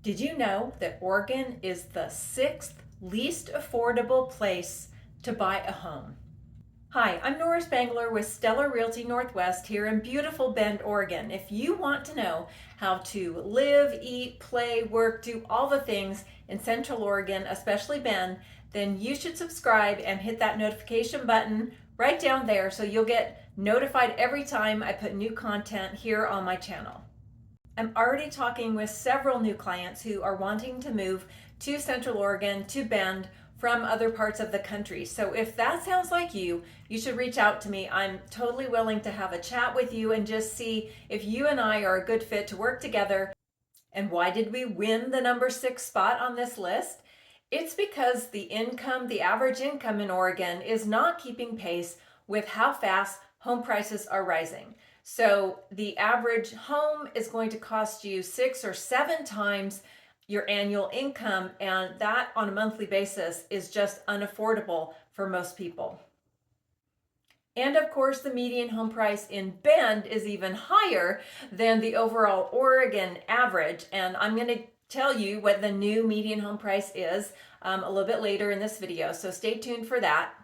Did you know that Oregon is the sixth least affordable place to buy a home? Hi, I'm Nora Spangler with Stellar Realty Northwest here in beautiful Bend, Oregon. If you want to know how to live, eat, play, work, do all the things in Central Oregon, especially Bend, then you should subscribe and hit that notification button right down there so you'll get notified every time I put new content here on my channel. I'm already talking with several new clients who are wanting to move to Central Oregon, to Bend, from other parts of the country. So if that sounds like you should reach out to me. I'm totally willing to have a chat with you and just see if you and I are a good fit to work together. And why did we win the number 6 spot on this list? It's because the average income in Oregon is not keeping pace with how fast home prices are rising. So the average home is going to cost you 6 or 7 times your annual income, and that on a monthly basis is just unaffordable for most people. And of course, the median home price in Bend is even higher than the overall Oregon average. And I'm going to tell you what the new median home price is a little bit later in this video. So stay tuned for that.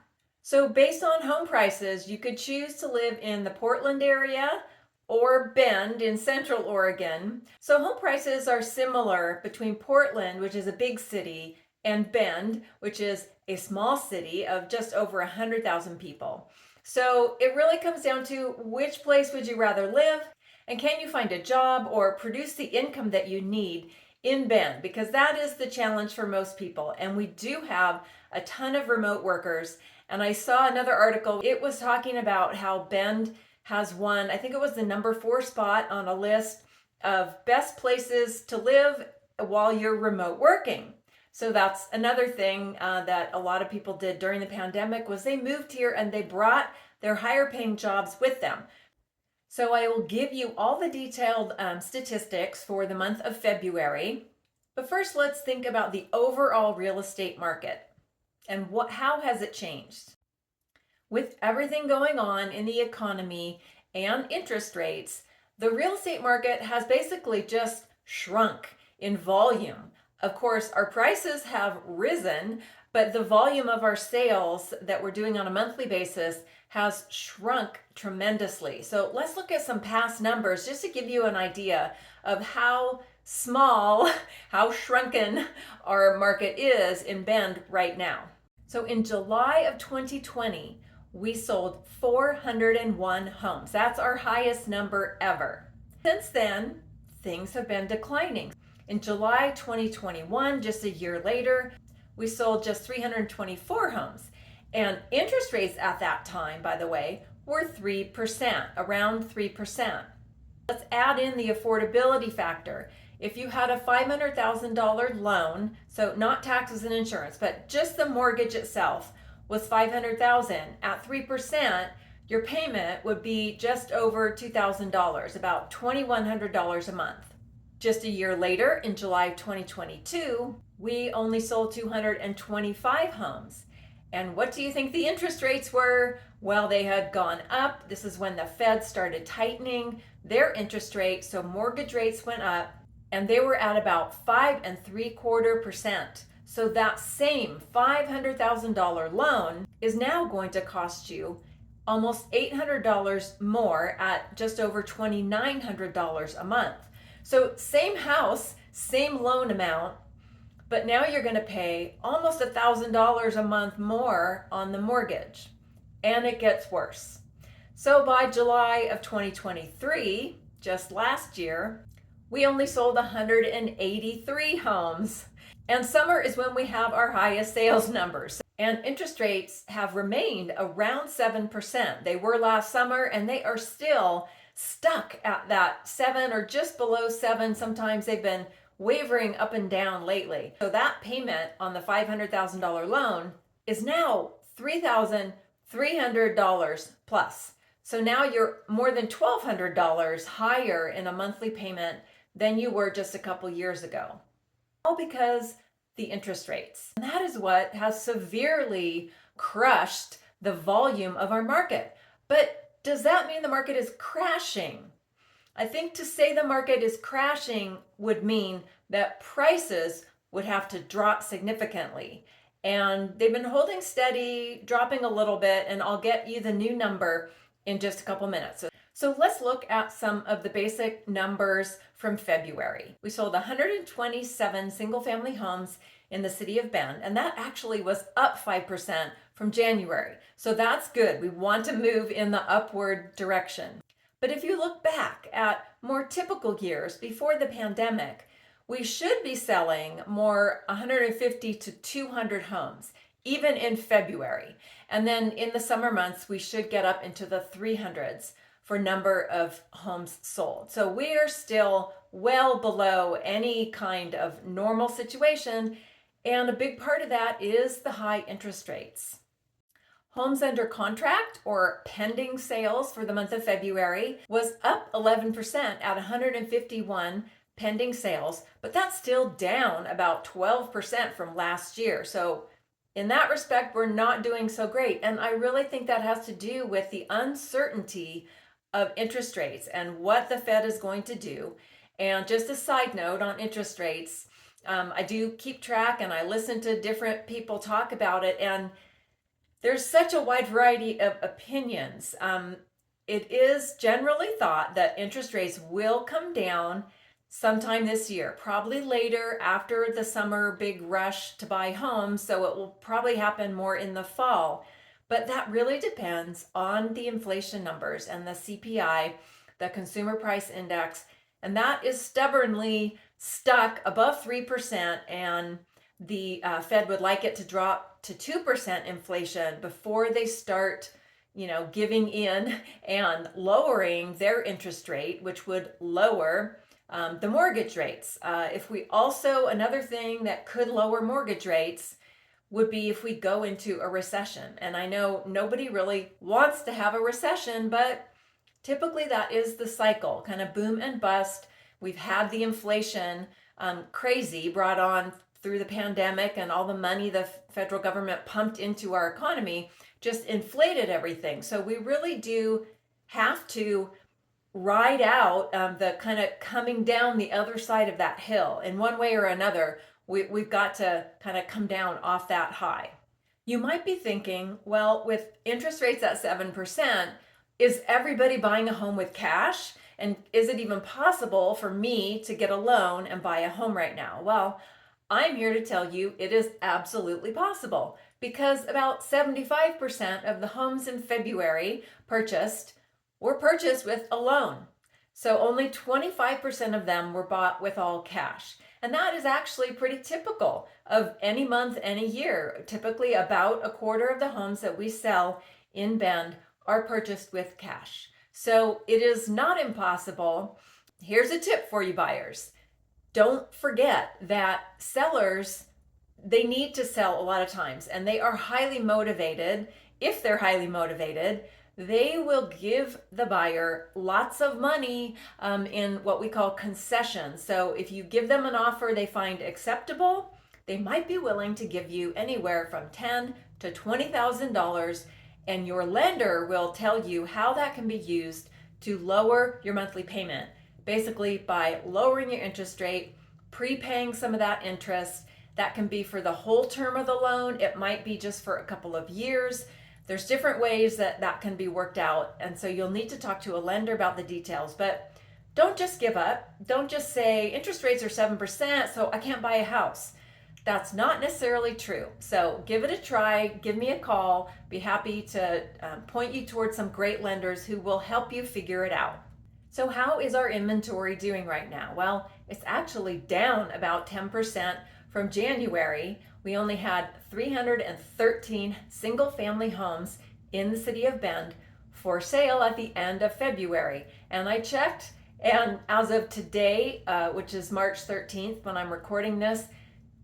So based on home prices, you could choose to live in the Portland area or Bend in Central Oregon. So home prices are similar between Portland, which is a big city, and Bend, which is a small city of just over 100,000 people. So it really comes down to which place would you rather live, and can you find a job or produce the income that you need in Bend, because that is the challenge for most people. And we do have a ton of remote workers. And I saw another article, it was talking about how Bend has won, I think it was the number 4 spot on a list of best places to live while you're remote working. So that's another thing that a lot of people did during the pandemic was they moved here and they brought their higher paying jobs with them. So I will give you all the detailed statistics for the month of February. But first, let's think about the overall real estate market and how has it changed? With everything going on in the economy and interest rates, the real estate market has basically just shrunk in volume. Of course, our prices have risen, but the volume of our sales that we're doing on a monthly basis has shrunk tremendously. So let's look at some past numbers just to give you an idea of how small, how shrunken our market is in Bend right now. So in July of 2020, we sold 401 homes. That's our highest number ever. Since then, things have been declining. In July 2021, just a year later, we sold just 324 homes. And interest rates at that time, by the way, were 3%, around 3%. Let's add in the affordability factor. If you had a $500,000 loan, so not taxes and insurance, but just the mortgage itself was $500,000, at 3%, your payment would be just over $2,000, about $2,100 a month. Just a year later, in July 2022, we only sold 225 homes. And what do you think the interest rates were? Well, they had gone up. This is when the Fed started tightening their interest rates, so mortgage rates went up, and they were at about 5.75%. So that same $500,000 loan is now going to cost you almost $800 more at just over $2,900 a month. So same house, same loan amount, but now you're going to pay almost $1,000 a month more on the mortgage. And it gets worse. So by July of 2023, just last year, we only sold 183 homes. And summer is when we have our highest sales numbers. And interest rates have remained around 7%. They were last summer, and they are still stuck at that 7 or just below 7. Sometimes they've been wavering up and down lately. So that payment on the $500,000 loan is now $3,300 plus. So now you're more than $1,200 higher in a monthly payment than you were just a couple years ago. All because the interest rates. And that is what has severely crushed the volume of our market. But does that mean the market is crashing? I think to say the market is crashing would mean that prices would have to drop significantly. And they've been holding steady, dropping a little bit, and I'll get you the new number in just a couple minutes. So let's look at some of the basic numbers from February. We sold 127 single-family homes in the city of Bend, and that actually was up 5% from January. So that's good. We want to move in the upward direction. But if you look back at more typical years before the pandemic, we should be selling more 150 to 200 homes, even in February. And then in the summer months, we should get up into the 300s for number of homes sold. So we are still well below any kind of normal situation. And a big part of that is the high interest rates. Homes under contract or pending sales for the month of February was up 11% at 151 pending sales, but that's still down about 12% from last year. So in that respect, we're not doing so great. And I really think that has to do with the uncertainty of interest rates and what the Fed is going to do. And just a side note on interest rates, I do keep track and I listen to different people talk about it, and there's such a wide variety of opinions. It is generally thought that interest rates will come down sometime this year, probably later after the summer big rush to buy homes. So it will probably happen more in the fall. But that really depends on the inflation numbers and the CPI, the Consumer Price Index. And that is stubbornly stuck above 3%. And the Fed would like it to drop to 2% inflation before they start, giving in and lowering their interest rate, which would lower the mortgage rates. Another thing that could lower mortgage rates would be if we go into a recession. And I know nobody really wants to have a recession, but typically that is the cycle, kind of boom and bust. We've had the inflation crazy brought on through the pandemic, and all the money the federal government pumped into our economy just inflated everything. So we really do have to ride out the kind of coming down the other side of that hill in one way or another. We've got to kind of come down off that high. You might be thinking, well, with interest rates at 7%, is everybody buying a home with cash? And is it even possible for me to get a loan and buy a home right now? Well, I'm here to tell you it is absolutely possible, because about 75% of the homes in February were purchased with a loan. So only 25% of them were bought with all cash. And that is actually pretty typical of any month, any year. Typically about a quarter of the homes that we sell in Bend are purchased with cash. So it is not impossible. Here's a tip for you buyers. Don't forget that sellers, they need to sell a lot of times, and they are highly motivated. If they're highly motivated, they will give the buyer lots of money in what we call concessions. So if you give them an offer they find acceptable, they might be willing to give you anywhere from $10,000 to $20,000, and your lender will tell you how that can be used to lower your monthly payment. Basically, by lowering your interest rate, prepaying some of that interest. That can be for the whole term of the loan. It might be just for a couple of years. There's different ways that can be worked out. And so you'll need to talk to a lender about the details. But don't just give up. Don't just say interest rates are 7%, so I can't buy a house. That's not necessarily true. So give it a try. Give me a call. Be happy to point you towards some great lenders who will help you figure it out. So how is our inventory doing right now? Well, it's actually down about 10% from January. We only had 313 single-family homes in the city of Bend for sale at the end of February. And I checked, and as of today, which is March 13th when I'm recording this,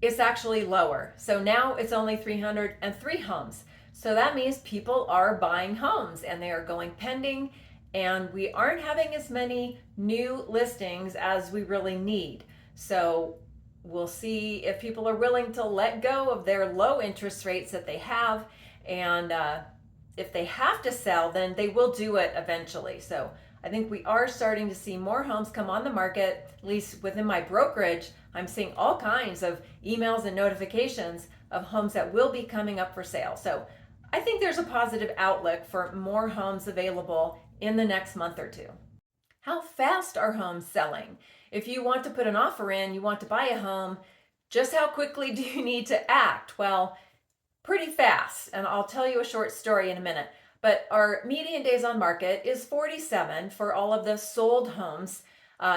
it's actually lower. So now it's only 303 homes. So that means people are buying homes and they are going pending, and we aren't having as many new listings as we really need. So we'll see if people are willing to let go of their low interest rates that they have, and if they have to sell, then they will do it eventually. So I think we are starting to see more homes come on the market, at least within my brokerage. I'm seeing all kinds of emails and notifications of homes that will be coming up for sale. So I think there's a positive outlook for more homes available in the next month or two. How fast are homes selling? If you want to put an offer in, you want to buy a home, just how quickly do you need to act? Well, pretty fast. And I'll tell you a short story in a minute. But our median days on market is 47 for all of the sold homes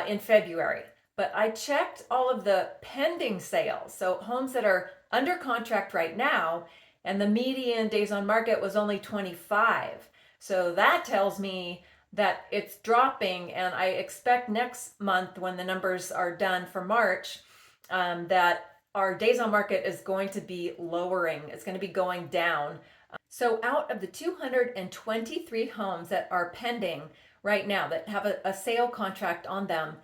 in February. But I checked all of the pending sales, so homes that are under contract right now, and the median days on market was only 25. So that tells me that it's dropping, and I expect next month when the numbers are done for March that our days on market is going to be lowering. It's going to be going down. So out of the 223 homes that are pending right now that have a sale contract on them,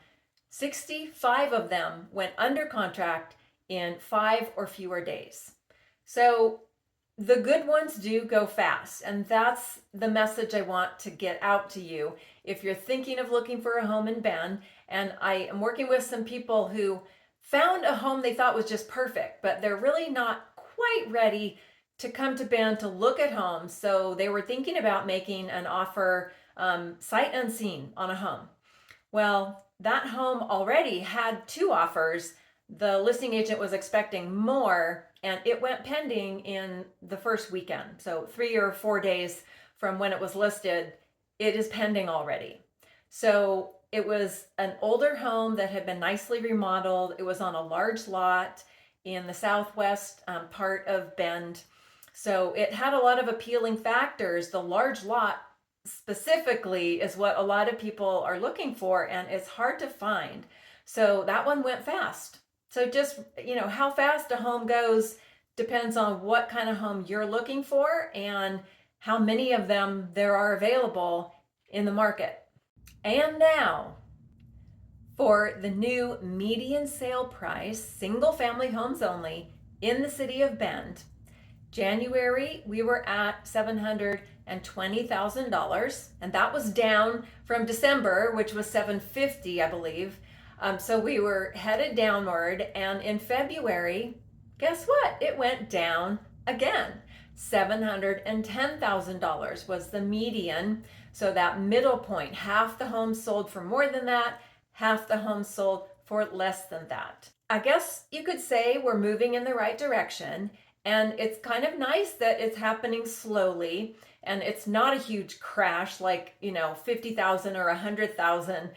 65 of them went under contract in 5 or fewer days. So the good ones do go fast, and that's the message I want to get out to you. If you're thinking of looking for a home in Bend, and I am working with some people who found a home they thought was just perfect, but they're really not quite ready to come to Bend to look at homes. So they were thinking about making an offer sight unseen on a home. Well, that home already had 2 offers. The listing agent was expecting more, and it went pending in the first weekend. So 3 or 4 days from when it was listed, it is pending already. So it was an older home that had been nicely remodeled. It was on a large lot in the southwest part of Bend. So it had a lot of appealing factors. The large lot specifically is what a lot of people are looking for, and it's hard to find. So that one went fast. So just, how fast a home goes depends on what kind of home you're looking for and how many of them there are available in the market. And now, for the new median sale price, single family homes only, in the city of Bend. January, we were at $720,000, and that was down from December, which was $750,000, I believe. So we were headed downward, and in February, guess what? It went down again. $710,000 was the median. So that middle point, half the homes sold for more than that, half the homes sold for less than that. I guess you could say we're moving in the right direction, and it's kind of nice that it's happening slowly, and it's not a huge crash like, 50,000 or 100,000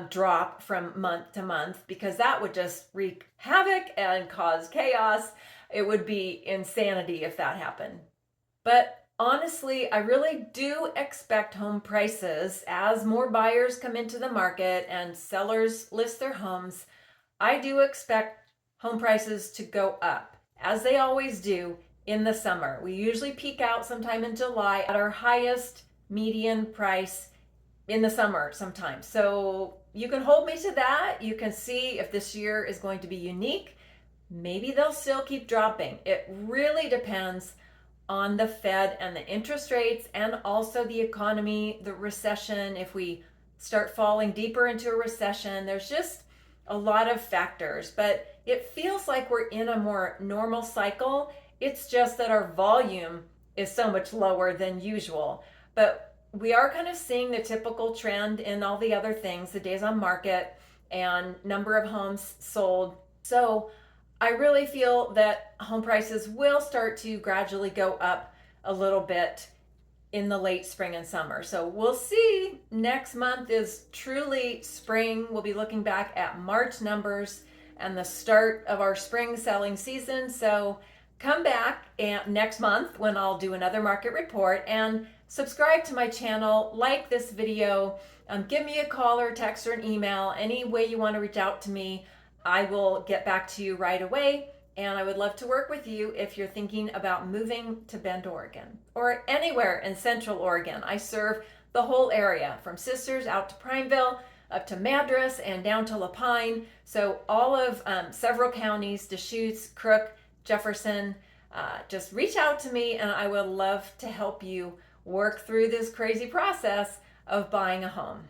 drop from month to month, because that would just wreak havoc and cause chaos. It would be insanity if that happened. But honestly, I really do expect home prices, as more buyers come into the market and sellers list their homes, I do expect home prices to go up, as they always do in the summer. We usually peak out sometime in July at our highest median price in the summer sometimes. So you can hold me to that. You can see if this year is going to be unique. Maybe they'll still keep dropping. It really depends on the Fed and the interest rates, and also the economy, the recession. If we start falling deeper into a recession, there's just a lot of factors, but it feels like we're in a more normal cycle. It's just that our volume is so much lower than usual. But we are kind of seeing the typical trend in all the other things, the days on market and number of homes sold. So I really feel that home prices will start to gradually go up a little bit in the late spring and summer. So we'll see. Next month is truly spring. We'll be looking back at March numbers and the start of our spring selling season. So come back next month when I'll do another market report, and subscribe to my channel, like this video, give me a call or text or an email. Any way you want to reach out to me, I will get back to you right away. And I would love to work with you if you're thinking about moving to Bend, Oregon, or anywhere in Central Oregon. I serve the whole area, from Sisters out to Prineville, up to Madras, and down to Lapine. So all of several counties, Deschutes, Crook, Jefferson. Just reach out to me, and I would love to help you work through this crazy process of buying a home.